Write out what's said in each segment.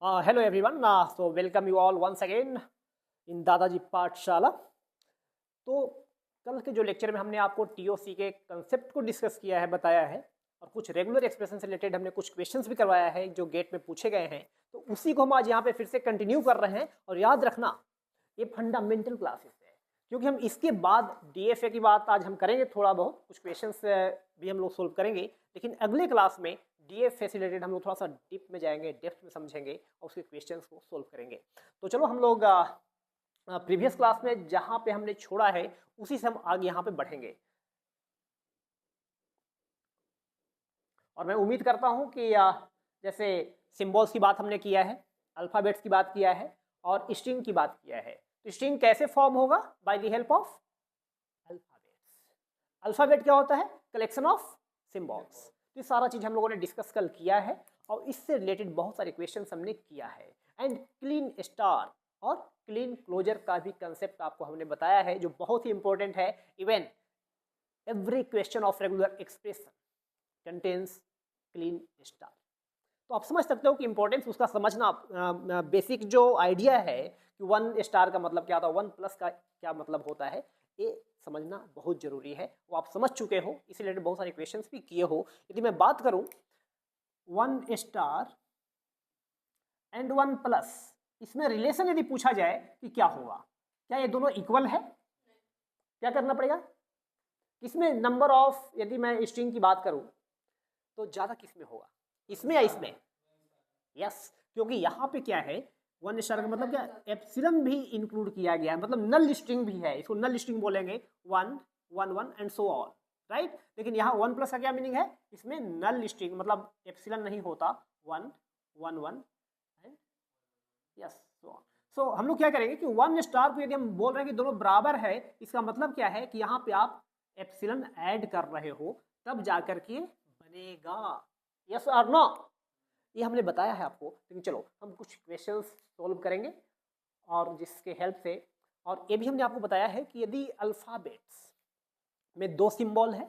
Hello everyone. So welcome you all once again in दादाजी पाठशाला। तो कल के जो लेक्चर में हमने आपको टीओसी के कंसेप्ट को डिस्कस किया है, बताया है, और कुछ रेगुलर एक्सप्रेशन से रिलेटेड हमने कुछ क्वेश्चंस भी करवाया है जो गेट में पूछे गए हैं। तो उसी को हम आज यहाँ पे फिर से कंटिन्यू कर रहे हैं। और याद रखना, ये फंडामेंटल क्लासेस है, क्योंकि हम इसके बाद डीएफए की बात आज हम करेंगे, थोड़ा बहुत कुछ क्वेश्चंस भी हम लोग सोल्व करेंगे। लेकिन अगले क्लास में डीएफए से रिलेटेड हम लोग थोड़ा सा डीप में जाएंगे, डेप्थ में समझेंगे और उसके क्वेश्चंस को सोल्व करेंगे। तो चलो हम लोग प्रीवियस क्लास में जहां पे हमने छोड़ा है उसी से हम आगे यहाँ पे बढ़ेंगे। और मैं उम्मीद करता हूं कि जैसे सिंबल्स की बात हमने किया है, अल्फाबेट्स की बात किया है और स्ट्रिंग की बात किया है। तो स्ट्रिंग कैसे फॉर्म होगा? By the help of alphabets. Alphabet क्या होता है? Collection of symbols. तो ये सारा चीज हम लोगों ने डिस्कस कल किया है और इससे रिलेटेड बहुत सारे क्वेश्चन हमने किया है। एंड क्लीन स्टार और क्लीन क्लोजर का भी कंसेप्ट आपको हमने बताया है, जो बहुत ही इंपॉर्टेंट है। Even every question of regular expression contains Kleene star. तो आप समझ सकते हो कि इंपॉर्टेंस उसका समझना, बेसिक जो आइडिया है कि 1 स्टार का मतलब क्या होता है, 1 प्लस का क्या मतलब होता है, ये समझना बहुत जरूरी है। वो आप समझ चुके हो, इसी रिलेटेड बहुत सारे क्वेश्चंस भी किए हो। यदि मैं बात करूं 1 स्टार एंड 1 प्लस, इसमें रिलेशन यदि पूछा जाए कि क्या होगा, क्या ये दोनों इक्वल है? क्या करना पड़ेगा? इसमें नंबर ऑफ, यदि मैं स्ट्रिंग की बात करूं तो ज्यादा किसमें होगा, इसमें या इसमें? यस, क्योंकि यहाँ पे क्या है, 1 स्टार का मतलब क्या, एप्सिलन भी इंक्लूड किया गया है, मतलब नल स्ट्रिंग भी है, इसको नल स्ट्रिंग बोलेंगे, 1 1 1 एंड सो ऑन, राइट। लेकिन यहाँ 1 प्लस का क्या मीनिंग है, इसमें नल स्ट्रिंग मतलब एप्सिलन नहीं होता, 1 1 1 एंड यस सो ऑन। सो हम लोग क्या करेंगे कि 1 स्टार को यदि हम बोल रहे हैं कि दोनों बराबर है, इसका मतलब क्या है कि यहाँ पे आप एप्सिलन ऐड कर रहे हो, तब जाकर के बनेगा। यस और नो, ये हमने बताया है आपको। लेकिन चलो हम कुछ क्वेश्चंस सोल्व करेंगे और जिसके हेल्प से, और ये भी हमने आपको बताया है कि यदि अल्फाबेट्स में 2 सिंबल है,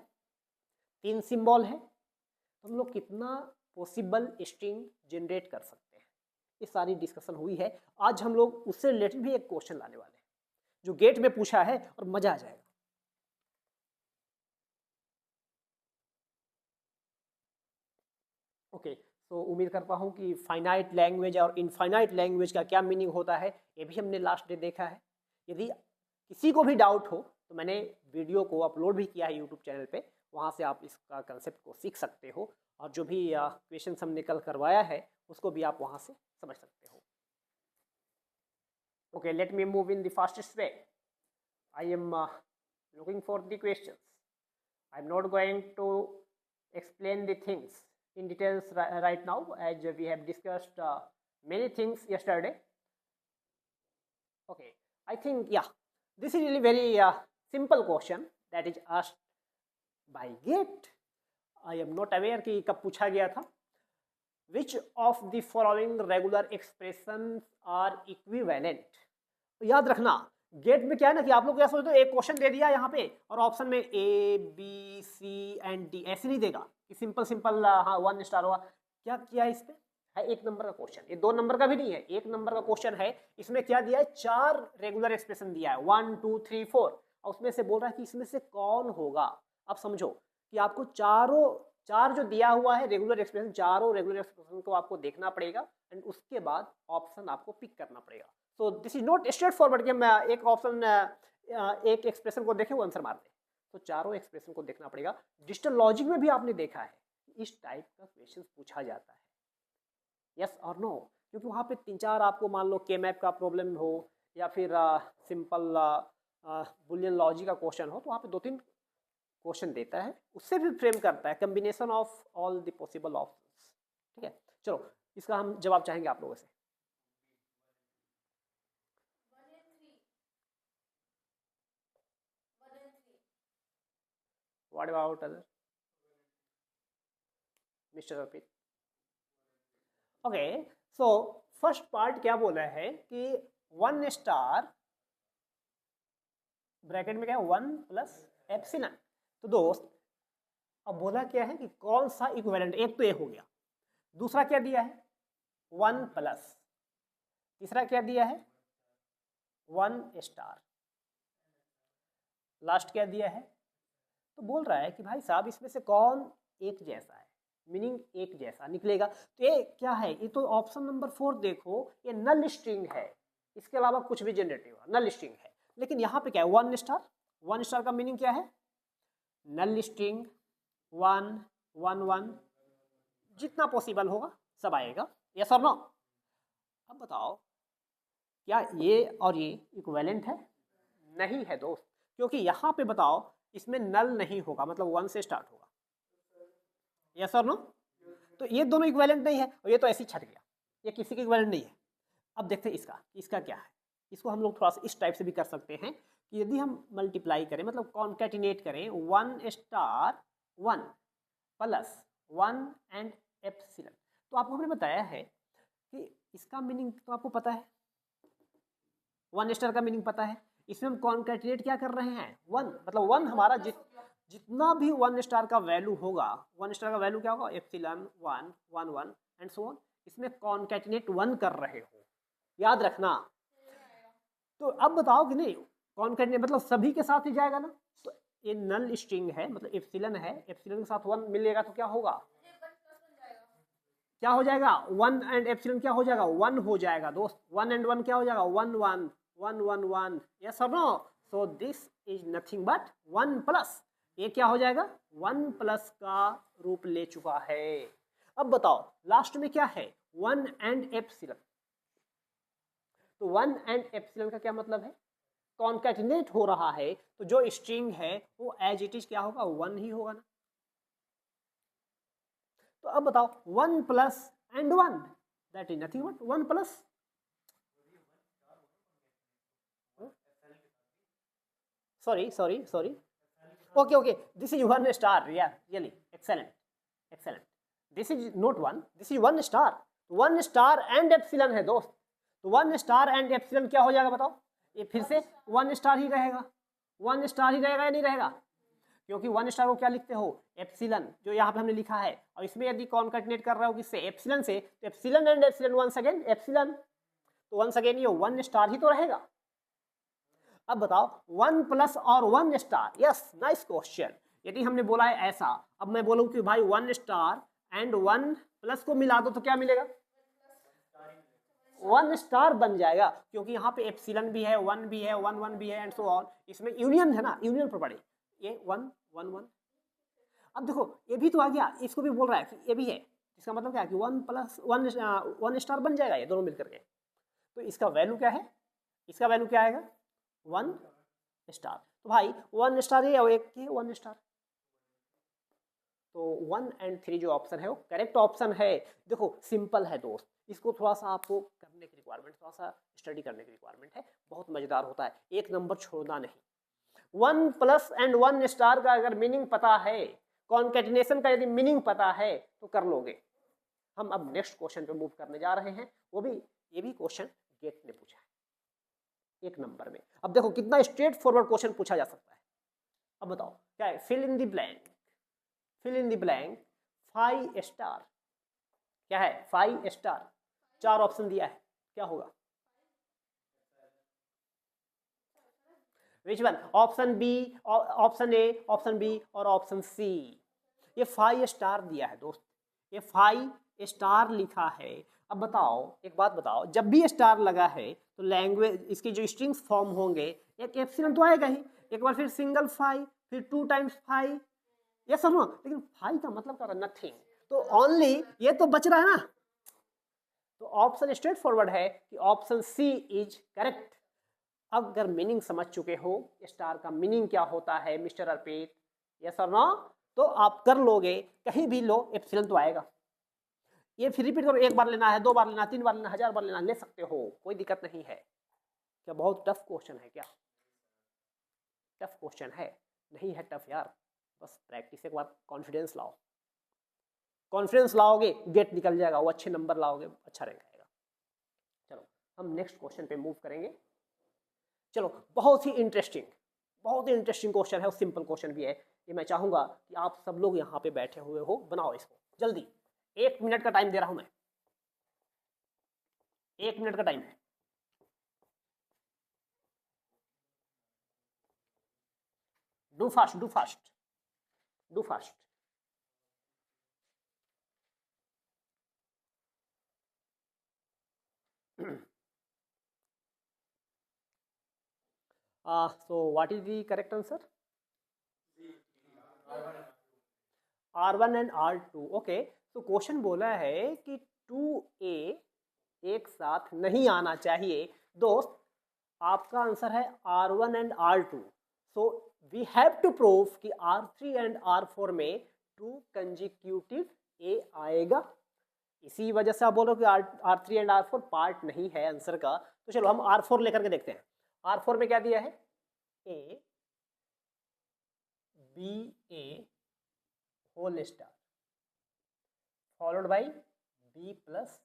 3 सिंबल है, तो हम लोग कितना पॉसिबल स्ट्रिंग जनरेट कर सकते हैं, ये सारी डिस्कशन हुई है। आज हम लोग उससे रिलेटेड भी एक क्वेश्चन लाने वाले हैं जो गेट में पूछा है और मजा आ जाएगा। ओके, तो उम्मीद करता हूँ कि फाइनाइट लैंग्वेज और इनफाइनाइट लैंग्वेज का क्या मीनिंग होता है ये भी हमने लास्ट डे देखा है। यदि किसी को भी डाउट हो तो मैंने वीडियो को अपलोड भी किया है यूट्यूब चैनल पे, वहाँ से आप इसका कंसेप्ट को सीख सकते हो और जो भी क्वेश्चन हमने कल करवाया है उसको भी आप वहाँ से समझ सकते हो। Okay, let me move in the fastest way. I am looking for the questions. I'm not going to explain the things in details right now, as we have discussed many things yesterday. Okay, I think yeah, this is really very simple question that is asked by GATE. I am not aware कि कब पूछा गया था। Which of the following regular expressions are equivalent? याद रखना, gate में क्या है ना कि आप लोग क्या सोचते हो, एक क्वेश्चन दे दिया यहाँ पे और ऑप्शन में A B C and D, ऐसे नहीं देगा कि सिंपल सिंपल हाँ 1 स्टार होगा। क्या किया है इस पे, है 1 नंबर का क्वेश्चन, ये 2 नंबर का भी नहीं है, 1 नंबर का क्वेश्चन है। इसमें क्या दिया है, 4 रेगुलर एक्सप्रेशन दिया है, 1 2 3 4, और उसमें से बोल रहा है कि इसमें से कौन होगा। अब समझो कि आपको चार जो दिया हुआ है रेगुलर एक्सप्रेशन, चारों रेगुलर एक्सप्रेशन को आपको देखना पड़ेगा एंड उसके बाद ऑप्शन आपको पिक करना पड़ेगा। सो this is not straight forward कि मैं एक ऑप्शन एक एक्सप्रेशन को देखे वो आंसर मार दे। तो चारों एक्सप्रेशन को देखना पड़ेगा। डिजिटल लॉजिक में भी आपने देखा है इस टाइप का क्वेश्चन पूछा जाता है, यस और नो, क्योंकि वहाँ पे 3-4 आपको मान लो के मैप का प्रॉब्लम हो या फिर सिंपल बुलियन लॉजिक का क्वेश्चन हो, तो वहाँ पे 2-3 क्वेश्चन देता है, उससे भी फ्रेम करता है combination of all the possible options. ठीक है, चलो इसका हम जवाब चाहेंगे आप लोगों से। What about other? Mr. Arpit? Okay, so first part क्या बोला है कि 1 स्टार ब्रैकेट में क्या है, 1 प्लस एप्सिलन। तो दोस्त अब बोला क्या है कि कौन सा इक्विवेलेंट, एक तो ये हो गया, दूसरा क्या दिया है 1 प्लस, तीसरा क्या दिया है 1 स्टार, लास्ट क्या दिया है, तो बोल रहा है कि भाई साहब इसमें से कौन एक जैसा है, मीनिंग एक जैसा निकलेगा। तो ये क्या है, ये तो ऑप्शन नंबर 4 देखो, ये नल स्ट्रिंग है, इसके अलावा कुछ भी जनरेट नहीं हुआ, नल स्ट्रिंग है। लेकिन यहाँ पे क्या है 1 स्टार, 1 स्टार का मीनिंग क्या है, नल स्ट्रिंग 1 1 1, जितना पॉसिबल होगा सब आएगा, यस और नो। अब बताओ क्या ये और ये इक्विवेलेंट है, नहीं है दोस्त, क्योंकि यहाँ पे बताओ इसमें नल नहीं होगा, मतलब 1 से स्टार्ट होगा, यस और नो। तो ये दोनों इक्विवेलेंट नहीं है, और ये तो ऐसे ही छट गया, ये किसी के इक्विवेलेंट नहीं है। अब देखते हैं इसका क्या है। इसको हम लोग थोड़ा सा इस टाइप से भी कर सकते हैं कि यदि हम मल्टीप्लाई करें, मतलब कॉन्कैटिनेट करें 1 स्टार 1 प्लस 1 एंड एप्सिलॉन, तो आपको हमने बताया है कि इसका मीनिंग तो आपको पता है, 1 स्टार का मीनिंग पता है। इसमें हम कॉन्कैटिनेट क्या कर रहे हैं 1, मतलब 1 हमारा जितना भी 1 स्टार का वैल्यू होगा, 1 स्टार का वैल्यू क्या होगा एप्सिलॉन 1 1 1 एंड सो ऑन, इसमें कॉन्कैटिनेट 1 कर रहे हो, याद रखना। तो अब बताओ कि नहीं कॉन्कैटिनेट मतलब सभी के साथ ही जाएगा ना, तो ये नल स्ट्रिंग है, मतलब एप्सिलॉन है, एप्सिलॉन के साथ 1 मिलेगा तो क्या होगा, क्या हो जाएगा 1 एंड एप्सिलॉन क्या हो जाएगा 1 हो जाएगा दोस्त, 1 एंड 1 क्या हो जाएगा 1 1 1 1 1, यस और no. So this is nothing but 1 plus, ये क्या हो जाएगा 1 प्लस का रूप ले चुका है। अब बताओ लास्ट में क्या है 1 एंड एप्सिलॉन, तो 1 एंड एप्सिलॉन का क्या मतलब है, कॉन्कैटिनेट हो रहा है, तो जो स्ट्रिंग है वो एज इट इज क्या होगा 1 ही होगा ना। तो अब बताओ 1 plus and 1 that is nothing but 1 plus, sorry okay this is 1 star, yeah really excellent this is not 1, this is 1 star, 1 star and epsilon है दोस्त। तो 1 स्टार एंड एप्सिलॉन क्या हो जाएगा बताओ, ये फिर से 1 स्टार ही रहेगा, 1 स्टार ही रहेगा या नहीं रहेगा, क्योंकि 1 स्टार को क्या लिखते हो एप्सिलॉन, जो यहाँ पे हमने लिखा है, और इसमें यदि कॉन्कैटिनेट कर रहे हो किससे एप्सिलॉन से, तो epsilon and epsilon once again epsilon, तो वंस अगेन ये 1 स्टार ही तो रहेगा। अब बताओ 1 प्लस और 1 स्टार, यस नाइस क्वेश्चन। यदि हमने बोला है ऐसा, अब मैं बोलूं कि भाई 1 स्टार एंड 1 प्लस को मिला दो तो क्या मिलेगा 1 स्टार बन जाएगा, क्योंकि यहाँ पे एप्सिलॉन भी है 1 भी है 1 1 भी है एंड सो ऑन, इसमें यूनियन है ना, यूनियन प्रॉपर्टी, ये 1 1 1। अब देखो ये भी तो आ गया, इसको भी बोल रहा है कि ये भी है, इसका मतलब क्या है कि 1 प्लस 1 स्टार बन जाएगा ये दोनों मिलकर के। तो इसका वैल्यू क्या है, इसका वैल्यू क्या आएगा 1 स्टार। तो भाई 1 स्टार है और एक की 1 स्टार, तो 1 एंड 3 जो ऑप्शन है वो करेक्ट ऑप्शन है। देखो सिंपल है दोस्त, इसको थोड़ा सा आपको करने की रिक्वायरमेंट, थोड़ा सा स्टडी करने की रिक्वायरमेंट है, बहुत मजेदार होता है, एक नंबर छोड़ना नहीं। 1 प्लस एंड 1 स्टार का अगर मीनिंग पता है, कॉन्कैटिनेशन का यदि मीनिंग पता है तो कर लोगे। हम अब नेक्स्ट क्वेश्चन पे मूव करने जा रहे हैं, वो भी ये भी क्वेश्चन गेट ने पूछा है 1 नंबर में। अब देखो कितना स्ट्रेट फॉरवर्ड क्वेश्चन पूछा जा सकता है। अब बताओ क्या है, fill in the blank, fill in the blank 5 star, क्या है 5 स्टार, 4 ऑप्शन दिया है, क्या होगा which one, option B, option A, option B और ऑप्शन सी। ये 5 स्टार दिया है दोस्त, ये 5 स्टार लिखा है। अब बताओ एक बात बताओ, जब भी स्टार लगा है तो लैंग्वेज इसकी जो स्ट्रिंग्स फॉर्म होंगे, एक एप्सिलॉन तो आएगा ही, एक बार फिर सिंगल 5, फिर 2 टाइम्स 5, ये सब ना, लेकिन 5 का मतलब क्या, नथिंग, तो ओनली ये तो बच रहा है ना। तो ऑप्शन स्ट्रेट फॉरवर्ड है कि ऑप्शन सी इज करेक्ट। अब अगर मीनिंग समझ चुके हो स्टार का मीनिंग क्या होता है मिस्टर अर्पित, यस और नो, तो आप कर लोगे, कहीं भी लो एप्सिलॉन तो आएगा। ये फिर रिपीट करो, 1 बार लेना है, 2 बार लेना, 3 बार लेना, 1000 बार लेना, ले सकते हो, कोई दिक्कत नहीं है। क्या बहुत टफ क्वेश्चन है क्या, टफ क्वेश्चन है नहीं है टफ यार, बस प्रैक्टिस एक बार, कॉन्फिडेंस लाओ, कॉन्फिडेंस लाओगे गेट निकल जाएगा, वो अच्छे नंबर लाओगे अच्छा रैंक आएगा। चलो हम नेक्स्ट क्वेश्चन पे मूव करेंगे। चलो बहुत ही इंटरेस्टिंग क्वेश्चन है और सिंपल क्वेश्चन भी है, ये मैं चाहूंगा कि आप सब लोग यहाँ पे बैठे हुए हो, बनाओ इसको जल्दी, 1 मिनट का टाइम दे रहा हूं मैं, 1 मिनट का टाइम है। Do fast, do fast, do fast. So what is the correct answer? R1 and R2. Okay, तो क्वेश्चन बोला है कि 2A एक साथ नहीं आना चाहिए। दोस्त, आपका आंसर है R1 and R2। So we have to prove कि R3 एंड R4 में 2 कंजिक्यूटिव A आएगा। इसी वजह से आप बोल रहे हो कि R3 एंड R4 पार्ट नहीं है आंसर का। तो चलो हम R4 लेकर के देखते हैं। R4 में क्या दिया है? A B A whole star followed by B plus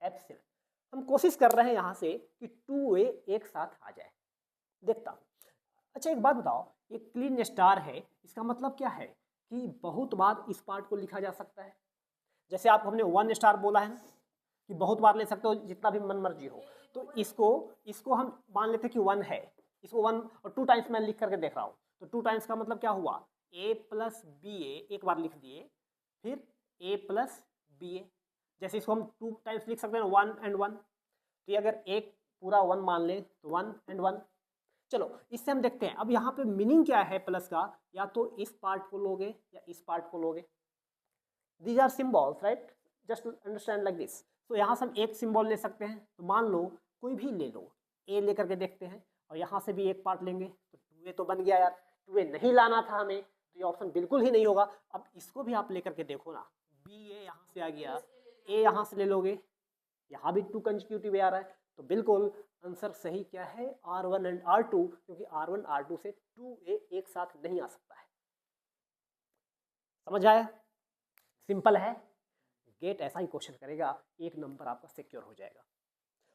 epsilon. हम कोशिश कर रहे हैं यहाँ से कि 2A एक साथ आ जाए। देखता हूँ। अच्छा, एक बात बताओ, ये क्लीन स्टार है, इसका मतलब क्या है कि बहुत बार इस पार्ट को लिखा जा सकता है। जैसे आपको हमने 1 स्टार बोला है कि बहुत बार ले सकते हो, जितना भी मन मर्जी हो। तो इसको हम मान लेते हैं कि 1 है, इसको 1 और 2 टाइम्स मैं लिख करके देख रहा हूँ। तो 2 टाइम्स का मतलब क्या हुआ? A प्लस बी ए एक बार लिख दिए, फिर A प्लस बी ए। जैसे इसको हम 2 टाइम्स लिख सकते हैं 1 एंड 1। तो ये अगर एक पूरा 1 मान ले तो 1 एंड 1। चलो इससे हम देखते हैं अब यहाँ पे मीनिंग क्या है प्लस का। या तो इस पार्ट को लोगे या इस पार्ट को लोगे। These are symbols, right? Just understand like this. तो यहाँ से हम एक सिम्बॉल ले सकते हैं। तो मान लो कोई भी ले लो, ए लेकर के देखते हैं, और यहाँ से भी एक पार्ट लेंगे तो 2A तो बन गया यार। 2A नहीं लाना था हमें, तो ये ऑप्शन बिल्कुल ही नहीं होगा। अब इसको भी आप लेकर के देखो ना, BA यहाँ से आ गया, A यहाँ से ले लोगे, यहाँ भी 2 कंजिक्यूटिव आ रहा है। तो बिल्कुल आंसर सही क्या है? R1 एंड R2, क्योंकि R1 R2 से 2A एक साथ नहीं आ सकता है। समझ आया? सिंपल है। गेट ऐसा ही क्वेश्चन करेगा, 1 नंबर आपका सिक्योर हो जाएगा।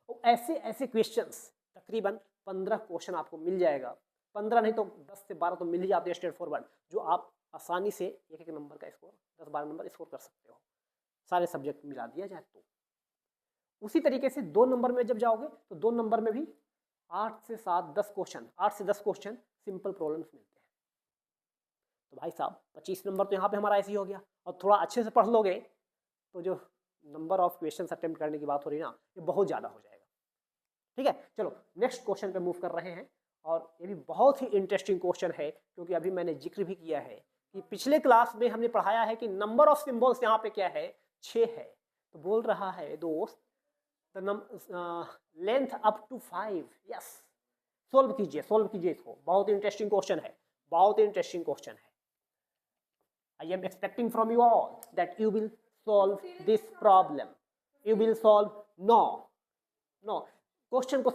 और ऐसे ऐसे क्वेश्चंस तकरीबन 15 क्वेश्चन आपको मिल जाएगा। 15 नहीं तो 10 से 12 तो मिल ही जाते हैं स्ट्रेट फॉरवर्ड, जो आप आसानी से एक एक नंबर का स्कोर 10-12 नंबर स्कोर कर सकते हो, सारे सब्जेक्ट मिला दिया जाए तो। उसी तरीके से 2 नंबर में जब जाओगे तो 2 नंबर में भी 8 से 7 10 क्वेश्चन, 8 से 10 क्वेश्चन सिंपल प्रॉब्लम्स मिलते हैं। तो भाई साहब 25 नंबर तो यहाँ पे हमारा ऐसे ही हो गया। और थोड़ा अच्छे से पढ़ लोगे तो जो नंबर ऑफ क्वेश्चन अटेम्प्ट करने की बात हो रही है ना, ये बहुत ज़्यादा हो जाएगा। ठीक है, चलो नेक्स्ट क्वेश्चन पे मूव कर रहे हैं। और ये भी बहुत ही इंटरेस्टिंग क्वेश्चन है, क्योंकि अभी मैंने जिक्र भी किया है कि पिछले क्लास में हमने पढ़ाया है कि नंबर ऑफ सिंबल्स यहाँ पे क्या है? 6 है। तो बोल रहा है दोस्त length up to 5। Yes, solve कीजिए इसको। बहुत इंटरेस्टिंग क्वेश्चन है, बहुत इंटरेस्टिंग क्वेश्चन है। I am expecting from you all that you will solve this problem. You will solve? No. Question को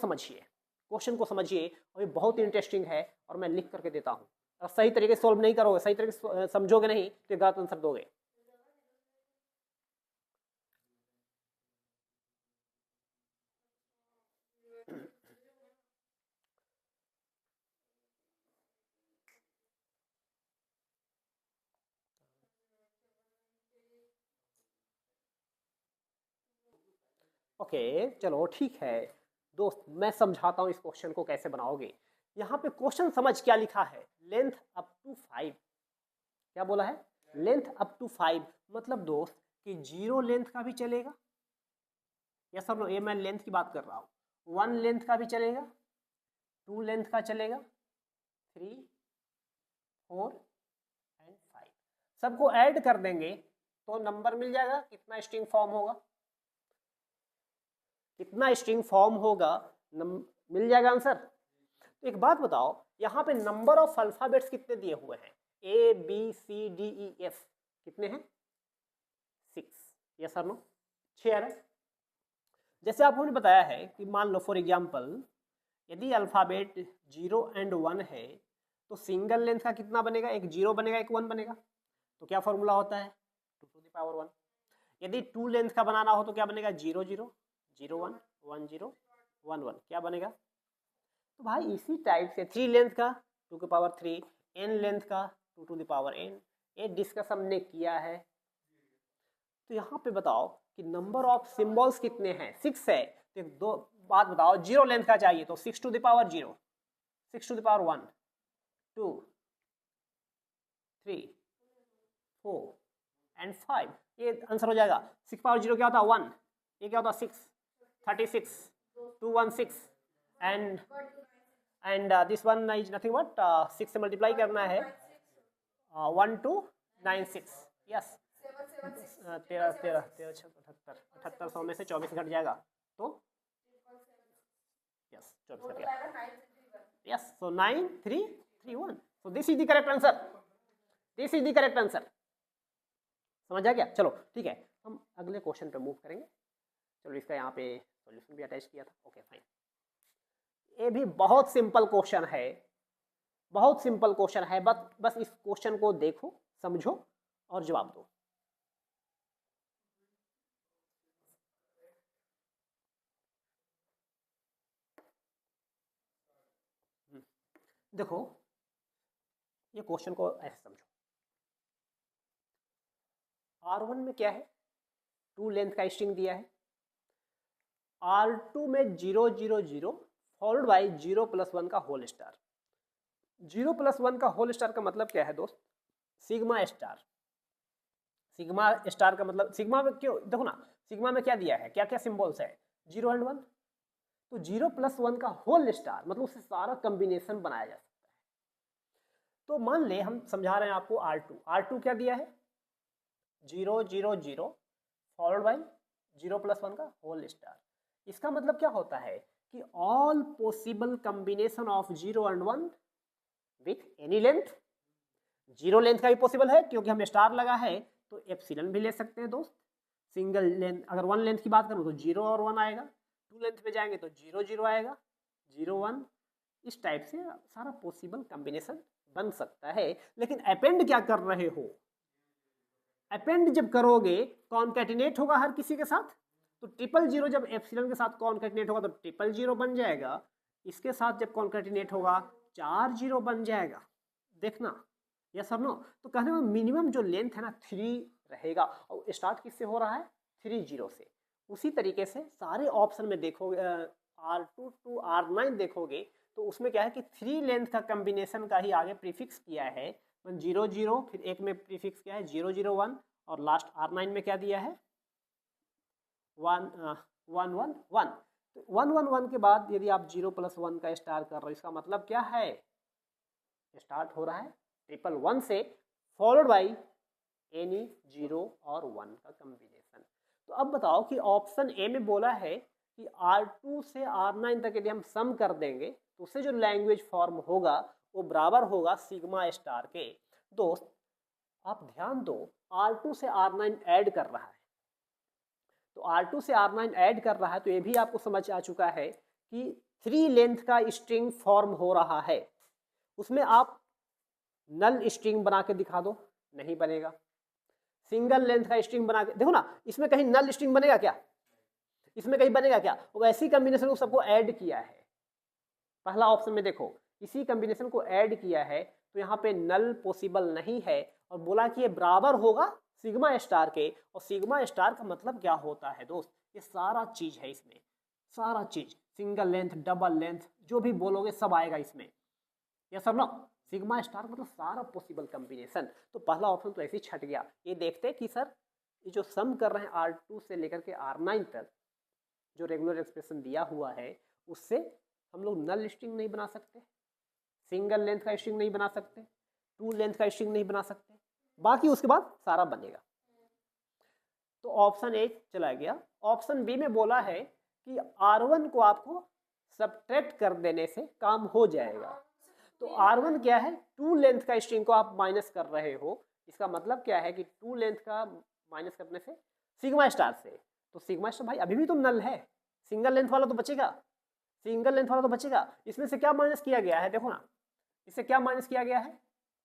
समझिए, और ये बहुत इंटरेस्टिंग है और मैं लिख करके देता हूँ। अगर सही तरीके से सॉल्व नहीं करोगे, सही तरीके से समझोगे नहीं तो गलत आंसर दोगे। ओके, चलो ठीक है दोस्त, मैं समझाता हूँ इस क्वेश्चन को कैसे बनाओगे। यहाँ पे क्वेश्चन समझ क्या लिखा है? Length up to 5। क्या बोला है? लेंथ अप टू 5 मतलब दोस्त कि 0 लेंथ का भी चलेगा। यस और नो? ये मैं लेंथ की बात कर रहा हूँ। 1 लेंथ का भी चलेगा, 2 लेंथ का चलेगा, 3, 4 एंड 5। सबको ऐड कर देंगे तो नंबर मिल जाएगा। कितना स्ट्रिंग फॉर्म होगा? कितना स्ट्रिंग फॉर्म होगा? मिल जाएगा आंसर। तो एक बात बताओ, यहाँ पे नंबर ऑफ अल्फाबेट्स कितने दिए हुए हैं? ABCDEF कितने हैं? 6। यस और नो? 6 है। जैसे आपको हमने बताया है कि मान लो फॉर एग्जांपल यदि अल्फाबेट 0 एंड 1 है तो सिंगल लेंथ का कितना बनेगा? एक 0 बनेगा, एक 1 बनेगा। तो क्या फॉर्मूला होता है? 2 टू द पावर 1। यदि 2 लेंथ का बनाना हो तो क्या बनेगा? 0 0 0 1 1 0 1 1। क्या बनेगा? तो भाई इसी टाइप से 3 लेंथ का 2 की पावर 3, n लेंथ का 2 टू द पावर n। ये डिस्कस हमने किया है। तो यहाँ पे बताओ कि नंबर ऑफ सिंबल्स कितने हैं? 6 है। तो दो बात बताओ, 0 लेंथ का चाहिए तो 6 to the power 0, 6 to the power 1, 2, 3 4 and 5, ये आंसर हो जाएगा। 6 पावर 0 क्या होता है 1, ये क्या होता है 6, 36, 216 and this one is nothing but 6 से मल्टीप्लाई करना है 1296, यस 78 में से 24 घट जाएगा तो यस 24 घट गया, yes so 9331, so this is the correct answer, this is the correct answer. समझ आ गया? चलो ठीक है, हम अगले क्वेश्चन पे मूव करेंगे। चलो इसका यहाँ पे सॉल्यूशन भी अटैच किया था, ओके फाइन। ये भी बहुत सिंपल क्वेश्चन है, बहुत सिंपल क्वेश्चन है, बस इस क्वेश्चन को देखो, समझो और जवाब दो। देखो ये क्वेश्चन को ऐसे समझो, R1 में क्या है 2 लेंथ का स्ट्रिंग दिया है, R2 में 0 0 0 फॉलोड बाई 0 + 1 का होल स्टार। 0 + 1 का होल स्टार का मतलब क्या है दोस्त, सिग्मा स्टार। सिग्मा स्टार का मतलब सिग्मा में क्यों, देखो ना सिग्मा में क्या दिया है, क्या क्या सिंबल्स है 0 एंड 1, तो 0 + 1 का होल स्टार मतलब उससे सारा कॉम्बिनेशन बनाया जा सकता है। तो मान ले हम समझा रहे हैं आपको R2 क्या दिया है 0 0 0 फॉलोड बाई 0 + 1 का होल स्टार। इसका मतलब क्या होता है कि all possible combination of 0 and 1 with any length. 0 length का भी पॉसिबल है क्योंकि हम स्टार लगा है तो एप्सिलॉन भी ले सकते हैं दोस्त। सिंगल लेंथ, अगर 1 लेंथ की बात करूँ तो 0 और 1 आएगा, 2 लेंथ पे जाएंगे तो 0 0 आएगा, 0 1, इस टाइप से सारा पॉसिबल कॉम्बिनेशन बन सकता है। लेकिन अपेंड क्या कर रहे हो, अपेंड जब करोगे कॉन्कैटिनेट होगा हर किसी के साथ, तो 0 0 जब एप्सिलॉन के साथ कॉन्कैटिनेट होगा तो 0 0 बन जाएगा, इसके साथ जब कॉन्कैटिनेट होगा 4 0 बन जाएगा। देखना यस और नो, तो कहने में मिनिमम जो लेंथ है ना 3 रहेगा, और स्टार्ट किससे हो रहा है 3 0 से। उसी तरीके से सारे ऑप्शन में देखोगे R2 to R9 देखोगे तो उसमें क्या है कि 3 लेंथ का कॉम्बिनेशन का ही आगे प्रीफिक्स किया है 0 0, फिर एक में प्रीफिक्स किया है 0 0 1, और लास्ट R9 में क्या दिया है 1 1 1 1। तो 1 1 1 के बाद यदि आप 0 + 1 का स्टार कर रहे हो, इसका मतलब क्या है स्टार्ट हो रहा है 1 1 से फॉलोड बाई एनी 0 और 1 का कॉम्बिनेशन। तो अब बताओ कि ऑप्शन ए में बोला है कि R2 से R9 तक यदि हम सम कर देंगे तो उससे जो लैंग्वेज फॉर्म होगा वो बराबर होगा सिग्मा स्टार के। दोस्त आप ध्यान दो, R2 से R9 ऐड कर रहा है, तो R2 से R9 ऐड कर रहा है, तो ये भी आपको समझ आ चुका है कि 3 लेंथ का स्ट्रिंग फॉर्म हो रहा है। उसमें आप नल स्ट्रिंग बना के दिखा दो, नहीं बनेगा। सिंगल लेंथ का स्ट्रिंग बना के देखो ना, इसमें कहीं नल स्ट्रिंग बनेगा क्या, इसमें कहीं बनेगा क्या, वैसी कॉम्बिनेशन को सबको ऐड किया है। पहला ऑप्शन में देखो इसी कॉम्बिनेशन को ऐड किया है, तो यहाँ पे नल पॉसिबल नहीं है, और बोला कि ये बराबर होगा सिग्मा स्टार के। और सिग्मा स्टार का मतलब क्या होता है दोस्त, ये सारा चीज है इसमें, सारा चीज सिंगल लेंथ डबल लेंथ जो भी बोलोगे सब आएगा इसमें, यस और नो। सिग्मा स्टार मतलब सारा पॉसिबल कॉम्बिनेशन। तो पहला ऑप्शन तो ऐसे ही छट गया। ये देखते कि सर ये जो सम कर रहे हैं R2 से लेकर के R9 तक जो रेगुलर एक्सप्रेशन दिया हुआ है, उससे हम लोग नल स्ट्रिंग नहीं बना सकते, सिंगल लेंथ का स्ट्रिंग नहीं बना सकते, 2 लेंथ का स्ट्रिंग नहीं बना सकते, बाकी उसके बाद सारा बनेगा। तो ऑप्शन ए चला गया। ऑप्शन बी में बोला है कि R1 को आपको सब्ट्रैक्ट कर देने से काम हो जाएगा। तो R1 क्या है 2 लेंथ का स्ट्रिंग को आप माइनस कर रहे हो, इसका मतलब क्या है कि 2 लेंथ का माइनस करने से सिग्मा स्टार से, तो सिग्मा स्टार भाई अभी भी तो नल है, सिंगल लेंथ वाला तो बचेगा, सिंगल लेंथ वाला तो बचेगा। इसमें से क्या माइनस किया गया है, देखो ना इससे क्या माइनस किया गया है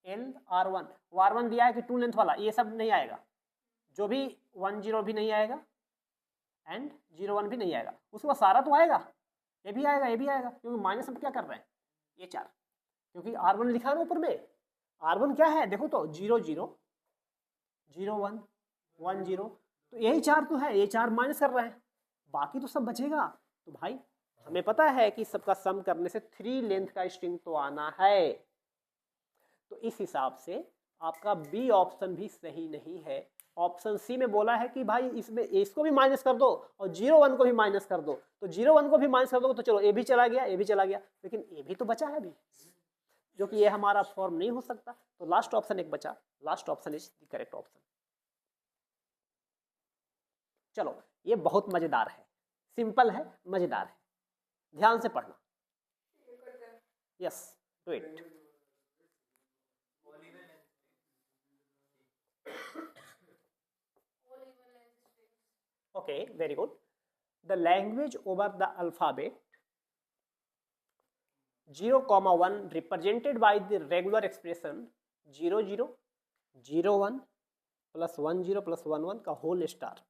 LR1, R1 दिया है कि 2 लेंथ वाला, ये सब नहीं आएगा, जो भी 1 0 भी नहीं आएगा एंड 0 1 भी नहीं आएगा, उसके बाद सारा तो आएगा, ये भी आएगा ये भी आएगा, क्योंकि माइनस हम क्या कर रहे हैं ये 4, क्योंकि R1 लिखा है ना ऊपर में। R1 क्या है देखो तो 0 0 0 1 1 0, तो यही 4 तो है, ये 4 माइनस कर रहे हैं, बाकी तो सब बचेगा। तो भाई हमें पता है कि सबका सम करने से 3 लेंथ का स्ट्रिंग तो आना है, तो इस हिसाब से आपका बी ऑप्शन भी सही नहीं है। ऑप्शन सी में बोला है कि भाई इसमें इसको भी माइनस कर दो और 0 1 को भी माइनस कर दो, तो 0 1 को भी माइनस कर दो तो चलो ए भी चला गया, ए भी चला गया, लेकिन ए भी तो बचा है अभी, जो कि ये हमारा फॉर्म नहीं हो सकता। तो लास्ट ऑप्शन एक बचा, last option is the correct option. चलो ये बहुत मजेदार है, सिंपल है, मजेदार है, ध्यान से पढ़ना। Yes do it. Okay, very good. The language over the alphabet 0, 1 represented by the regular expression 0 0 0 1 plus 1 0 plus 1 1 का होल स्टार।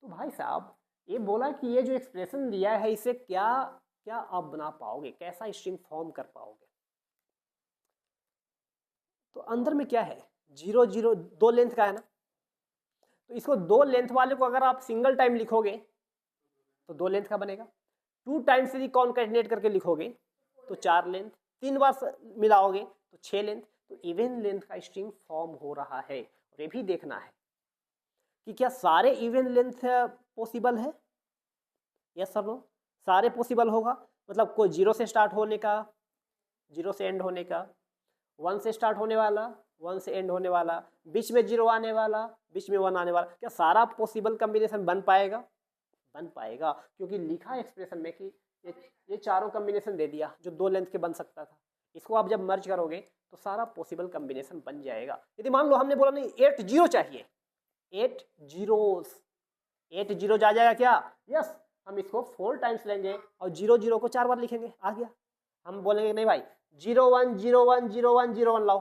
तो भाई साहब ये बोला कि ये जो एक्सप्रेशन दिया है इसे क्या क्या आप बना पाओगे, कैसा स्ट्रिंग फॉर्म कर पाओगे। तो अंदर में क्या है, 0 0 2 लेंथ का है ना, तो इसको 2 लेंथ वाले को अगर आप सिंगल टाइम लिखोगे तो 2 लेंथ का बनेगा, 2 टाइम्स यदि कॉन्कैटिनेट करके लिखोगे तो 4 लेंथ, 3 बार मिलाओगे तो 6 लेंथ। तो इवन लेंथ का स्ट्रिंग फॉर्म हो रहा है। और ये भी देखना है कि क्या सारे इवन लेंथ पॉसिबल है, यस सर नो, सारे पॉसिबल होगा। मतलब कोई 0 से स्टार्ट होने का, 0 से एंड होने का, 1 से स्टार्ट होने वाला, 1 से एंड होने वाला, बीच में 0 आने वाला, बीच में 1 आने वाला, क्या सारा पॉसिबल कम्बिनेशन बन पाएगा? बन पाएगा, क्योंकि लिखा एक्सप्रेशन में कि ये चारों कम्बिनेशन दे दिया जो 2 लेंथ के बन सकता था। इसको आप जब मर्ज करोगे तो सारा पॉसिबल कम्बिनेशन बन जाएगा। यदि मान लो हमने बोला नहीं 8 0 चाहिए, 8 zeros, 8 0 आ जाएगा क्या? यस, हम इसको 4 टाइम्स लेंगे और 0 0 को 4 बार लिखेंगे, आ गया। हम बोलेंगे नहीं भाई 0 1 0 1 0 1 0 1 लाओ,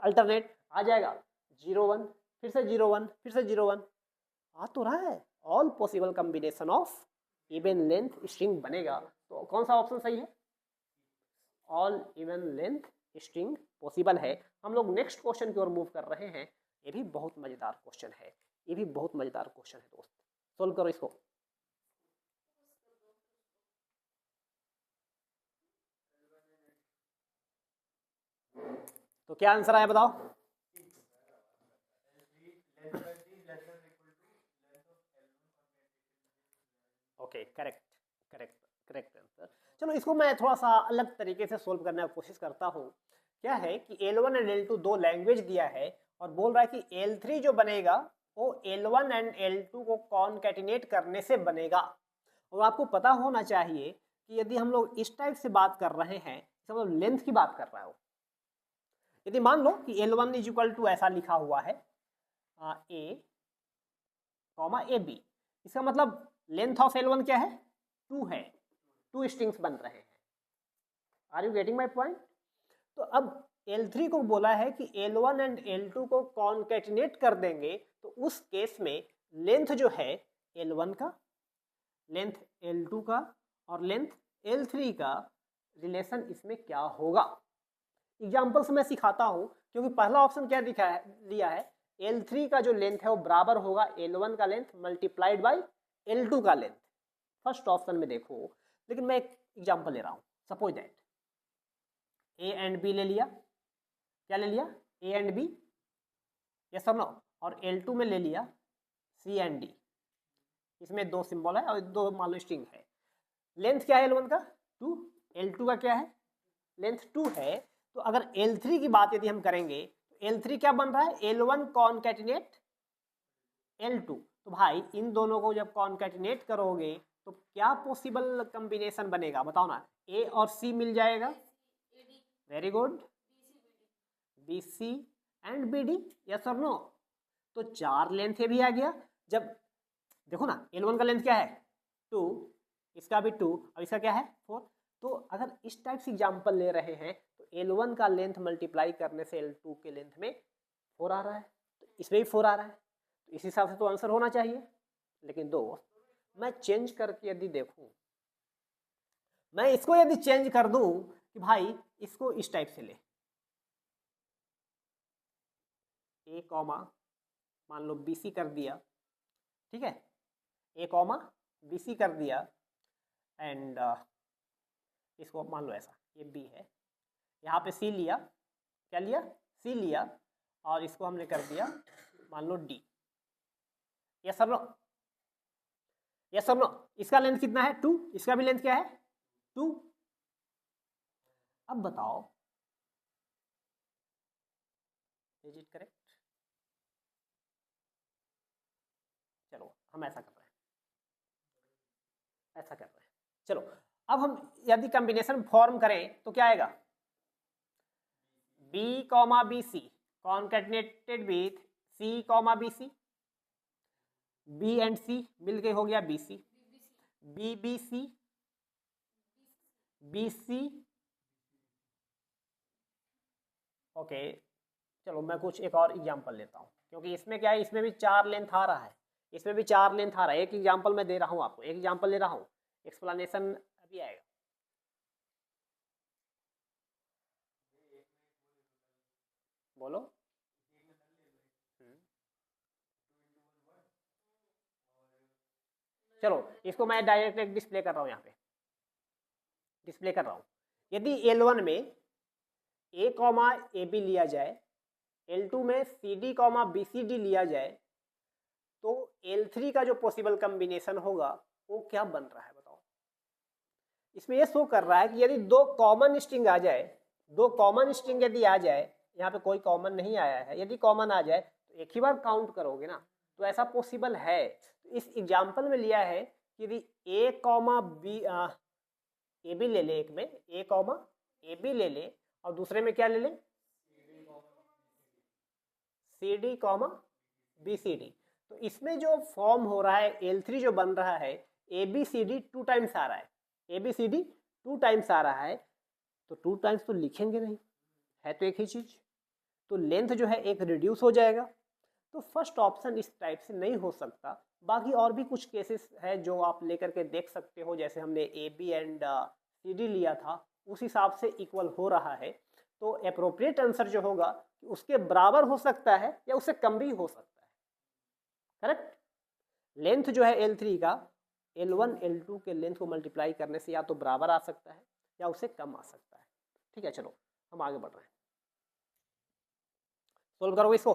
अल्टरनेट आ जाएगा 0 1 फिर से 0 1 फिर से 0 1, आ तो रहा है। All possible combination of even length string बनेगा। तो कौन सा ऑप्शन सही है? All even length string possible है। हम लोग नेक्स्ट क्वेश्चन की ओर मूव कर रहे हैं। ये भी बहुत मजेदार क्वेश्चन है, ये भी बहुत मजेदार क्वेश्चन है दोस्त, सोल्व करो इसको। तो क्या आंसर आया बताओ? Okay, correct correct correct answer. चलो इसको मैं थोड़ा सा अलग तरीके से सोल्व करने की कोशिश करता हूँ। क्या है कि L1 एंड L2 दो लैंग्वेज दिया है और बोल रहा है कि L3 जो बनेगा वो L1 एंड L2 को कॉन्कैटिनेट करने से बनेगा। और आपको पता होना चाहिए कि यदि हम लोग इस टाइप से बात कर रहे हैं, इसका मतलब लेंथ की बात कर रहा है वो। यदि मान लो कि L1 इज इक्वल टू ऐसा लिखा हुआ है A, AB, इसका मतलब लेंथ ऑफ L1 क्या है? 2 है, 2 स्ट्रिंग्स बन रहे हैं। Are you getting my point? तो अब L3 को बोला है कि L1 एंड L2 को कॉन्कैटिनेट कर देंगे, तो उस केस में लेंथ जो है L1 का, लेंथ L2 का और लेंथ L3 का रिलेशन इसमें क्या होगा। एग्जाम्पल से मैं सिखाता हूं, क्योंकि पहला ऑप्शन क्या दिखा है, दिया है L3 का जो लेंथ है वो बराबर होगा L1 का लेंथ मल्टीप्लाइड बाई L2 का लेंथ। फर्स्ट ऑप्शन में देखो, लेकिन मैं एक एग्जाम्पल ले रहा हूं। Suppose that A and B ले लिया, क्या ले लिया? A एंड B, यस और नो, और L2 में ले लिया C एंड D। इसमें 2 सिंबल है और 2 मान लो स्ट्रिंग है। लेंथ क्या है L1 का? 2, L2 का क्या है? लेंथ 2 है। तो अगर L3 की बात यदि हम करेंगे तो L3 क्या बन रहा है? L1 concatenate L2। तो भाई इन दोनों को जब कॉन्कैटिनेट करोगे तो क्या पॉसिबल कॉम्बिनेशन बनेगा बताओ ना? A और C मिल जाएगा, very good, BC and BD, yes और नो। तो 4 लेंथ भी आ गया। जब देखो ना L1 का लेंथ क्या है? 2, इसका भी 2 और इसका क्या है? 4। तो अगर इस टाइप से एग्जाम्पल ले रहे हैं तो L1 का लेंथ मल्टीप्लाई करने से L2 के लेंथ में 4 आ रहा है, तो इसमें भी 4 आ रहा है, तो इस हिसाब से तो आंसर होना चाहिए। लेकिन दोस्त मैं चेंज करके यदि देखूं, मैं इसको यदि चेंज कर दूं कि भाई इसको इस टाइप से ले, A कॉमा मान लो BC कर दिया, ठीक है, A कॉमा BC कर दिया एंड इसको मान लो ऐसा, ये B है, यहाँ पे C लिया, क्या लिया, सी लिया, और इसको हमने कर दिया मान लो D. Yes sir no, yes sir no. इसका लेंथ कितना है 2, इसका भी लेंथ क्या है 2। अब बताओ इज इट करेक्ट? चलो हम ऐसा कर रहे हैं, ऐसा कर रहे हैं। चलो अब हम यदि कॉम्बिनेशन फॉर्म करें तो क्या आएगा, B comma B C concatenated with C comma B C, B and C मिलके हो गया B C, B B C, B C. Okay चलो मैं कुछ एक और एग्जांपल लेता हूँ, क्योंकि इसमें क्या है, इसमें भी 4 लेंथ आ रहा है, इसमें भी 4 लेंथ आ रहा है। एक एग्जांपल मैं दे रहा हूँ आपको, एक एग्जांपल ले रहा हूँ, एक्सप्लेनेशन अभी आएगा। बोलो। चलो इसको मैं डायरेक्ट एक डिस्प्ले कर रहा हूँ, यहाँ पे डिस्प्ले कर रहा हूँ। यदि L1 में A कॉमा ए बी लिया जाए, L2 में C D comma B C D लिया जाए, तो L3 का जो पॉसिबल कॉम्बिनेशन होगा वो क्या बन रहा है बताओ। इसमें ये शो कर रहा है कि यदि 2 कॉमन स्ट्रिंग आ जाए, 2 कॉमन स्ट्रिंग यदि आ जाए, यहाँ पे कोई कॉमन नहीं आया है, यदि कॉमन आ जाए तो एक ही बार काउंट करोगे ना, तो ऐसा पॉसिबल है। तो इस एग्जाम्पल में लिया है कि यदि ए कॉमा बी ए बी ले ले, एक में ए कॉमा ए बी ले ले, और दूसरे में क्या ले ले C D comma B C D. तो इसमें जो फॉर्म हो रहा है L3 जो बन रहा है, A B C D 2 times आ रहा है, A B C D 2 times आ रहा है, तो 2 टाइम्स तो लिखेंगे नहीं, है तो एक ही चीज, तो लेंथ जो है एक रिड्यूस हो जाएगा। तो फर्स्ट ऑप्शन इस टाइप से नहीं हो सकता। बाकी और भी कुछ केसेस है जो आप लेकर के देख सकते हो, जैसे हमने A B and C D लिया था, उस हिसाब से इक्वल हो रहा है। तो अप्रोप्रिएट आंसर जो होगा उसके बराबर हो सकता है या उससे कम भी हो सकता है। करेक्ट। लेंथ जो है L3 का L1 L2 के लेंथ को मल्टीप्लाई करने से या तो बराबर आ सकता है या उससे कम आ सकता है। ठीक है चलो हम आगे बढ़ रहे हैं, सोल्व करोगे इसको,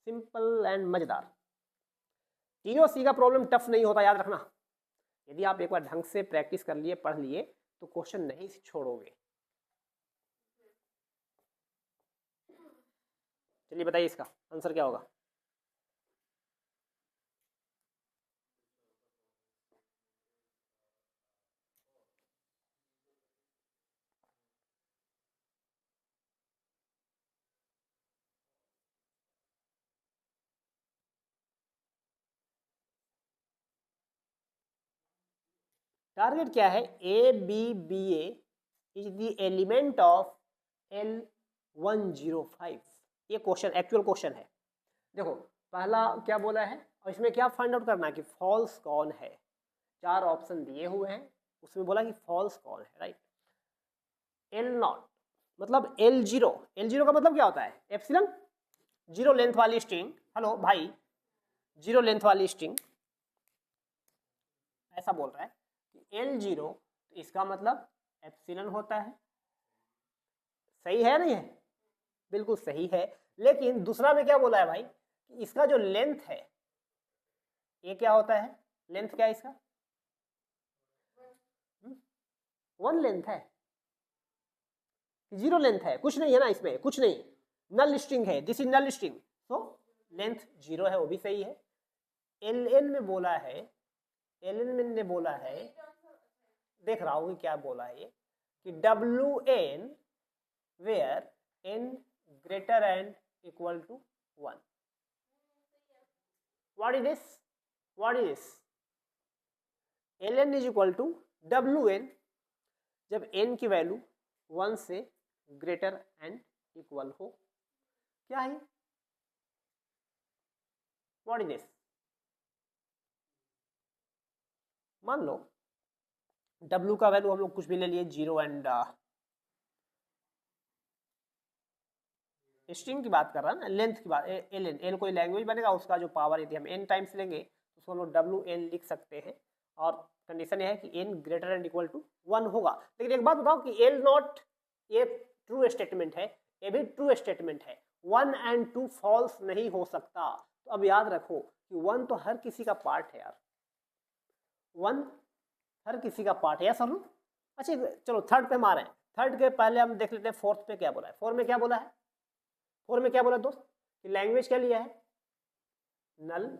सिंपल एंड मजेदार। TOC का प्रॉब्लम टफ नहीं होता, याद रखना। यदि आप एक बार ढंग से प्रैक्टिस कर लिए, पढ़ लिए, तो क्वेश्चन नहीं छोड़ोगे। चलिए बताइए इसका आंसर क्या होगा। टारगेट क्या है, A B B A is the element of L105। ये क्वेश्चन एक्चुअल क्वेश्चन है। देखो पहला क्या बोला है, और इसमें क्या फाइंड आउट करना है कि फॉल्स कौन है। 4 ऑप्शन दिए हुए हैं, उसमें बोला कि फॉल्स कौन है, राइट। L0 मतलब L0, L0 का मतलब क्या होता है, एप्सिलॉन, जीरो लेंथ वाली स्ट्रिंग। हेलो भाई, जीरो लेंथ वाली स्ट्रिंग, ऐसा बोल रहा है कि L0, तो इसका मतलब एप्सिलॉन होता है। सही है नहीं है, बिल्कुल सही है। लेकिन दूसरा में क्या बोला है भाई कि इसका जो लेंथ है ये क्या होता है, लेंथ क्या है इसका, 1 लेंथ है, जीरो लेंथ है, कुछ नहीं है ना इसमें, कुछ नहीं, नल स्ट्रिंग है, दिस इज नल स्ट्रिंग, तो लेंथ 0 है, वो भी सही है। LN में बोला है, LN में ने बोला है, देख रहा हूँ कि क्या बोला है ये, कि WN where N greater and equal to 1। What is this? What is this? LN is equal to WN जब N की वैल्यू 1 से ग्रेटर एंड इक्वल हो। क्या है, व्हाट इज दिस। मान लो W का वैल्यू हम लोग कुछ भी ले लिए, 0 एंड स्ट्रिंग की बात कर रहा है ना, लेंथ की बात, LN, L कोई लैंग्वेज बनेगा, उसका जो पावर यदि हम N टाइम्स लेंगे तो उसको हम लोग WN लिख सकते हैं, और कंडीशन यह है कि N greater and equal to 1 होगा। लेकिन एक बात बताओ कि L0 ये ट्रू स्टेटमेंट है, ये भी ट्रू स्टेटमेंट है। 1 and 2 फॉल्स नहीं हो सकता। तो अब याद रखो कि 1 तो हर किसी का पार्ट है यार, 1 हर किसी का पार्ट है, या समझ। अच्छा चलो थर्ड पे हम आ रहे हैं। थर्ड के पहले हम देख लेते हैं फोर्थ पे क्या बोला है। फोर्थ में क्या बोला है, फोर्थ में क्या बोला दोस्त कि लैंग्वेज क्या लिया है, नल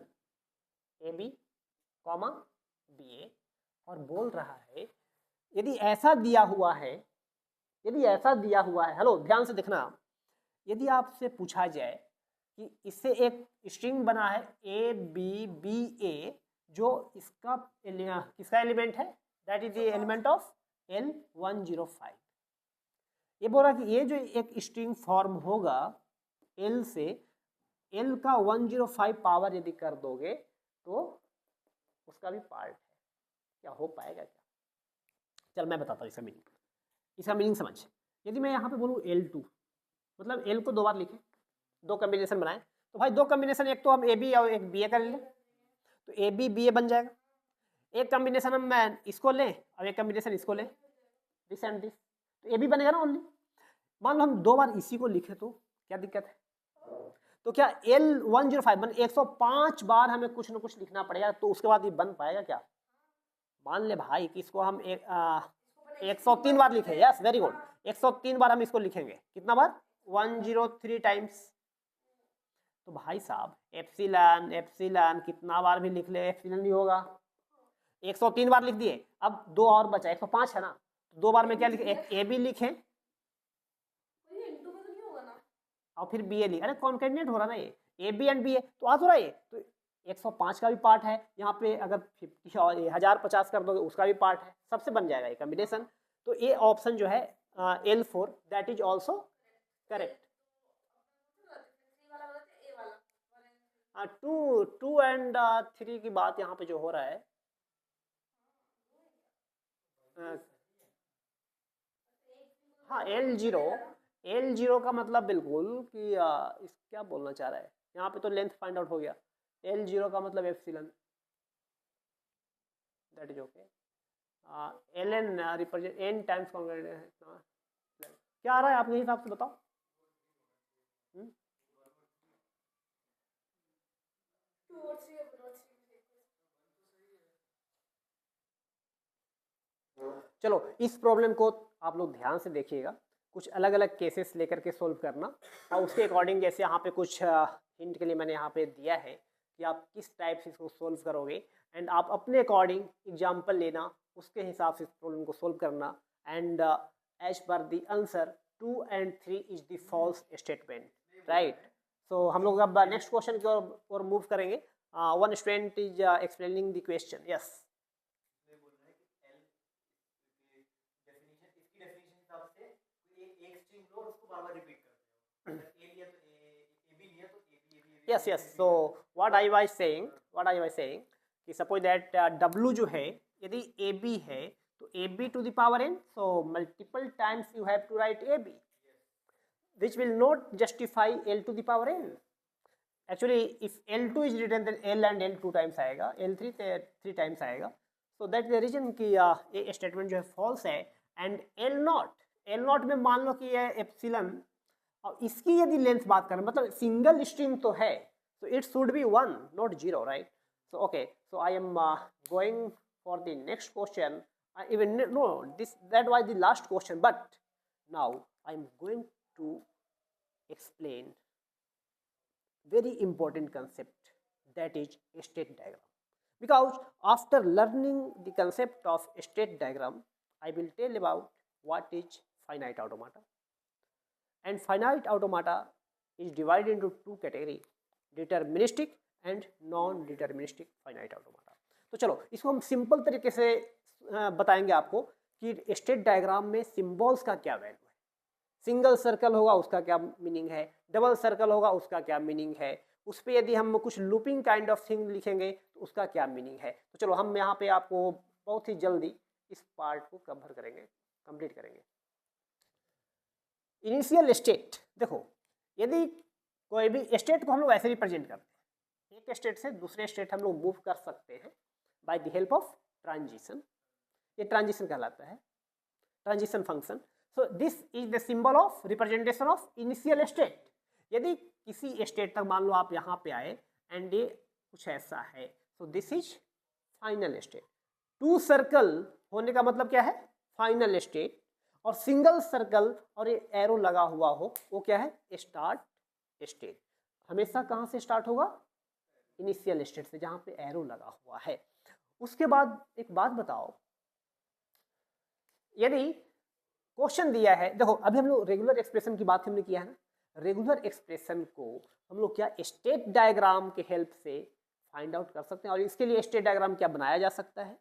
ए बी कॉमा बी ए, और बोल रहा है यदि ऐसा दिया हुआ है, यदि ऐसा दिया हुआ है, हेलो ध्यान से देखना, यदि आपसे पूछा जाए कि इससे एक स्ट्रिंग बना है ए बी बी ए, जो इसका किसका एलिमेंट है, that is the element of L105। ये बोल रहा कि ये जो एक स्ट्रिंग फॉर्म होगा L से, L का 105 पावर यदि कर दोगे तो उसका भी पार्ट है। क्या हो पाएगा क्या? चल मैं बताता हूँ इसका मीनिंग। इसका मीनिंग समझ। यदि मैं यहाँ पे बोलूँ L2, मतलब L को 2 बार लिखे, 2 कॉम्बिनेशन बनाए, तो भाई 2 कॉम्बिनेशन, एक तो हम ए बी और एक बी ए कर लें, तो ए बी बी ए बन जाएगा। एक कॉम्बिनेशन हम मैं इसको लें और एक कॉम्बिनेशन इसको लें, दिस एंड दिस, तो ए बी बनेगा ना ओनली। मान लो हम 2 बार इसी को लिखे तो क्या दिक्कत है? तो क्या L105 मान 105 बार हमें कुछ ना कुछ लिखना पड़ेगा, तो उसके बाद ये बन पाएगा क्या? मान ले भाई कि इसको हम 103 बार लिखे, यस वेरी गुड, 103 बार हम इसको लिखेंगे, कितना बार? 103 टाइम्स। तो भाई साहब एप्सिलॉन एप्सिलॉन कितना बार भी लिख ले एप्सिलॉन नहीं होगा। 103 बार लिख दिए, अब 2 और बचा, 105 है ना, 2 बार में क्या लिखे, एक ए बी लिखे और फिर बी ए लिखे, अरे कॉन्केटनेट हो रहा ना ये, ए बी एंड बी ए, तो आ तो रहा है। तो 105 का भी पार्ट है यहाँ पे, अगर 50 और 1050 कर दोगे उसका भी पार्ट है, सबसे बन जाएगा ये कॉम्बिनेशन। तो ये ऑप्शन जो है L4 that is also correct. 2 and 3 की बात यहाँ पे जो हो रहा है, हाँ L0 का मतलब बिल्कुल कि इस क्या बोलना चाह रहा है यहाँ पे, तो लेंथ फाइंड आउट हो गया। L0 का मतलब epsilon, that is okay. ln represent n times क्या आ रहा है आपके हिसाब से बताओ? चलो इस प्रॉब्लम को आप लोग ध्यान से देखिएगा, कुछ अलग अलग केसेस लेकर के सोल्व करना, और उसके अकॉर्डिंग जैसे यहाँ पे कुछ हिंट के लिए मैंने यहाँ पे दिया है कि आप किस टाइप से इसको सोल्व करोगे, एंड आप अपने अकॉर्डिंग एग्जाम्पल लेना, उसके हिसाब से इस प्रॉब्लम को सोल्व करना, and as per the answer 2 and 3 is the false statement, right. So हम लोग अब नेक्स्ट क्वेश्चन की ओर मूव करेंगे। One student is explaining the question, yes. yes so what I was saying कि suppose that W जो है यदि AB है तो AB to the power n, so multiple times you have to write AB, which will not justify L to the power n. Actually if L2 is written then L and L 2 times आएगा, L3 3 times आएगा, so that the reason कि ये statement जो है false है। And L not में मान लो कि ये एप्सिलॉन, और इसकी यदि लेंथ बात करें, मतलब सिंगल स्ट्रिंग तो है, so it should be 1 not 0, right? So okay, so I am going for the next question. Even no, that was the last question, but now I am going to explain very important concept, that is state diagram, because after learning the concept of state diagram I will tell about what is finite automata. And finite automata is divided into 2 categories, deterministic and non-deterministic finite automata. तो चलो इसको हम simple तरीके से बताएंगे आपको कि state diagram में सिंबल्स का क्या वैल्यू है। सिंगल सर्कल होगा उसका क्या मीनिंग है, डबल सर्कल होगा उसका क्या मीनिंग है, उस पर यदि हम कुछ लूपिंग काइंड ऑफ थिंग लिखेंगे तो उसका क्या मीनिंग है। तो चलो हम यहाँ पे आपको बहुत ही जल्दी इस पार्ट को कवर करेंगे, कंप्लीट करेंगे। इनिशियल स्टेट, देखो यदि कोई भी स्टेट को हम लोग ऐसे रिप्रेजेंट करते हैं, एक स्टेट से दूसरे स्टेट हम लोग मूव कर सकते हैं by the help of transition, ये ट्रांजिशन कहलाता है, transition function. So this is the symbol of representation of initial state. यदि किसी स्टेट तक मान लो आप यहाँ पे आए एंड ये कुछ ऐसा है, so this is final state. Two circle होने का मतलब क्या है, फाइनल स्टेट, और सिंगल सर्कल और ये एरो लगा हुआ हो वो क्या है, स्टार्ट स्टेट। हमेशा कहाँ से स्टार्ट होगा, इनिशियल स्टेट से, जहाँ पे एरो लगा हुआ है। उसके बाद एक बात बताओ, यदि क्वेश्चन दिया है, देखो अभी हम लोग रेगुलर एक्सप्रेशन की बात हमने किया है ना, रेगुलर एक्सप्रेशन को हम लोग क्या स्टेट डायग्राम के हेल्प से फाइंड आउट कर सकते हैं। और इसके लिए स्टेट डायग्राम क्या बनाया जा सकता है,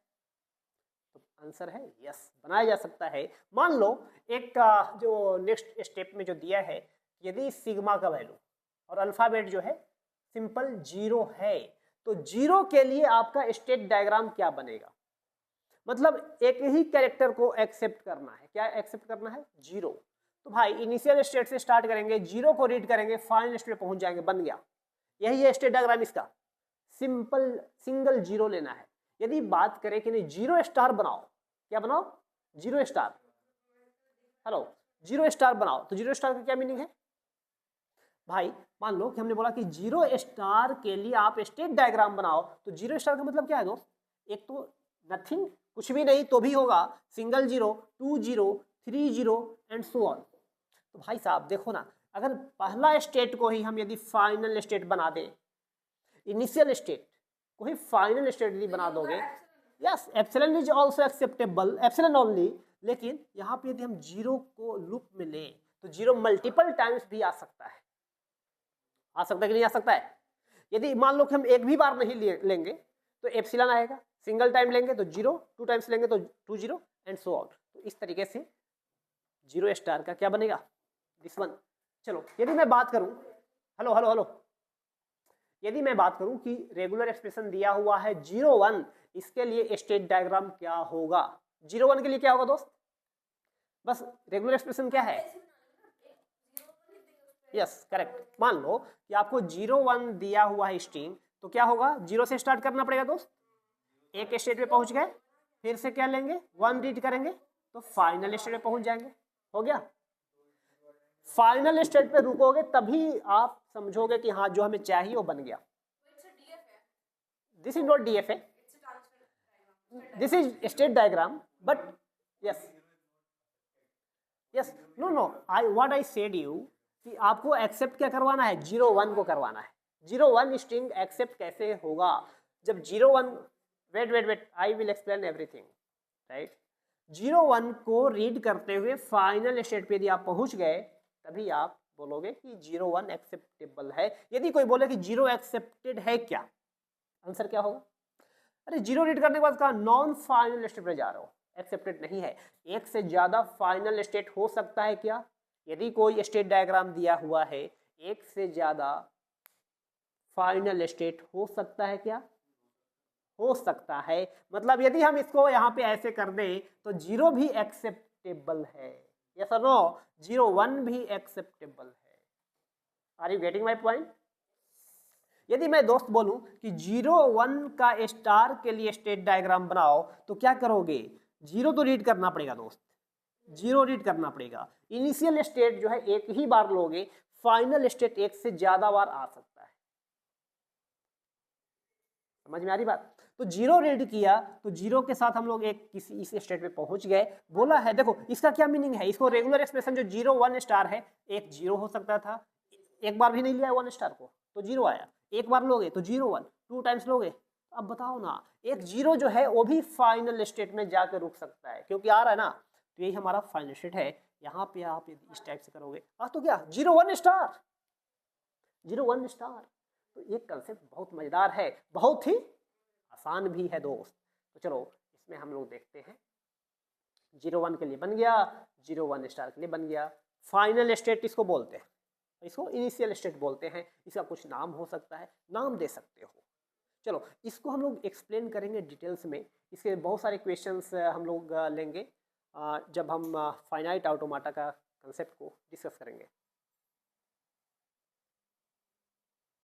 तो आंसर है यस, बनाया जा सकता है। मान लो एक जो नेक्स्ट स्टेप में जो दिया है, यदि सिग्मा का वैल्यू और अल्फाबेट जो है सिंपल 0 है, तो 0 के लिए आपका स्टेट डायग्राम क्या बनेगा, मतलब एक ही कैरेक्टर को एक्सेप्ट करना है। क्या एक्सेप्ट करना है, 0। तो भाई इनिशियल स्टेट से स्टार्ट करेंगे, 0 को रीड करेंगे, फाइनल स्टेट पे पहुंच जाएंगे, बन गया। यही है स्टेट डायग्राम इसका, सिंपल सिंगल 0 लेना है। यदि बात करें कि नहीं 0 स्टार बनाओ, क्या बनाओ, 0 स्टार, हेलो 0 स्टार बनाओ, तो 0 स्टार का क्या मीनिंग है भाई, मान लो कि हमने बोला कि 0 स्टार के लिए आप स्टेट डायग्राम बनाओ, तो 0 स्टार का मतलब क्या है दोस्त, एक तो नथिंग, कुछ भी नहीं तो भी होगा, सिंगल 0, 2 0, 3 0 एंड सो ऑन। तो भाई साहब देखो ना, अगर पहला स्टेट को ही हम यदि फाइनल स्टेट बना दें, इनिशियल स्टेट को ही फाइनल स्टेट यदि बना दोगे, yes epsilon is also acceptable, epsilon only, लेकिन यहाँ पे यदि हम 0 को लूप में लें तो 0 मल्टीपल टाइम्स भी आ सकता है, आ सकता है कि नहीं आ सकता है। यदि मान लो कि हम एक भी बार नहीं लेंगे तो एप्सिलॉन आएगा, सिंगल टाइम लेंगे तो 0, 2 टाइम्स लेंगे तो 2 0 एंड सो ऑन। तो इस तरीके से 0 स्टार का क्या बनेगा, दिस वन। चलो यदि मैं बात करूं, हेलो हेलो हेलो, यदि मैं बात करूं कि रेगुलर एक्सप्रेशन दिया हुआ है 0 1, इसके लिए स्टेट डायग्राम क्या होगा, 0 1 के लिए क्या होगा दोस्त, बस रेगुलर एक्सप्रेशन क्या है, यस करेक्ट। मान लो कि आपको 0 1 दिया हुआ है स्ट्रिंग, तो क्या होगा, 0 से स्टार्ट करना पड़ेगा दोस्त, एक स्टेट पे पहुंच गए, फिर से क्या लेंगे, 1 रीड करेंगे तो फाइनल स्टेट पे पहुंच जाएंगे, हो गया। फाइनल स्टेट पे रुकोगे तभी आप समझोगे कि हाँ जो हमें चाहिए वो बन गया। This is not DFA, this is state diagram, but yes yes no no, I what I said you कि आपको एक्सेप्ट क्या करवाना है, 0 1 को करवाना है। 0 1 स्ट्रिंग एक्सेप्ट कैसे होगा, जब 0 1, wait wait wait, I will explain everything, right. 0 1 को रीड करते हुए फाइनल स्टेट पे यदि आप पहुंच गए, तभी आप बोलोगे कि 0 1 एक्सेप्टेबल है। यदि कोई बोले कि 0 एक्सेप्टेड है क्या, आंसर क्या होगा, अरे 0 रीड करने के बाद कहा नॉन फाइनल स्टेट पे जा रहे हो, एक्सेप्टेड नहीं है। एक से ज्यादा फाइनल स्टेट हो सकता है क्या, यदि कोई स्टेट डायग्राम दिया हुआ है, एक से ज्यादा फाइनल स्टेट हो सकता है क्या, हो सकता है। मतलब यदि हम इसको यहाँ पे ऐसे कर दें तो 0 भी एक्सेप्टेबल है, यस और नो, 0 1 भी एक्सेप्टेबल है। Are you getting my point. यदि मैं दोस्त बोलूं कि 0 1 का स्टार के लिए स्टेट डायग्राम बनाओ, तो क्या करोगे, 0 तो रीड करना पड़ेगा दोस्त, 0 रीड करना पड़ेगा। इनिशियल स्टेट जो है एक ही बार लोगे, फाइनल स्टेट एक से ज्यादा बार आ सकता है, समझ में आ रही बात। तो 0 रीड किया तो 0 के साथ हम लोग एक किसी इस स्टेट पे पहुंच गए, बोला है। देखो इसका क्या मीनिंग है, इसको रेगुलर एक्सप्रेशन जो 0 1 स्टार है, एक 0 हो सकता था, एक बार भी नहीं लिया 1 स्टार को तो 0 आया, एक बार लोगे तो 0 1, 2 टाइम्स लोगे, अब बताओ ना, एक 0 जो है वो भी फाइनल स्टेट में जाकर रुक सकता है, क्योंकि आ रहा है ना, तो यही हमारा फाइनल स्टेट है। यहाँ पे आप इस टाइप से करोगे तो क्या 0 1 स्टार, 0 1 स्टार। तो ये कंसेप्ट बहुत मजेदार है, बहुत ही आसान भी है दोस्त। तो चलो इसमें हम लोग देखते हैं, 0 1 के लिए बन गया, 0 1 स्टार के लिए बन गया। फाइनल स्टेट इसको बोलते हैं, इसको इनिशियल स्टेट बोलते हैं। इसका कुछ नाम हो सकता है, नाम दे सकते हो। चलो इसको हम लोग एक्सप्लेन करेंगे डिटेल्स में, इसके बहुत सारे क्वेश्चंस हम लोग लेंगे जब हम फाइनाइट ऑटोमाटा का कंसेप्ट को डिस्कस करेंगे।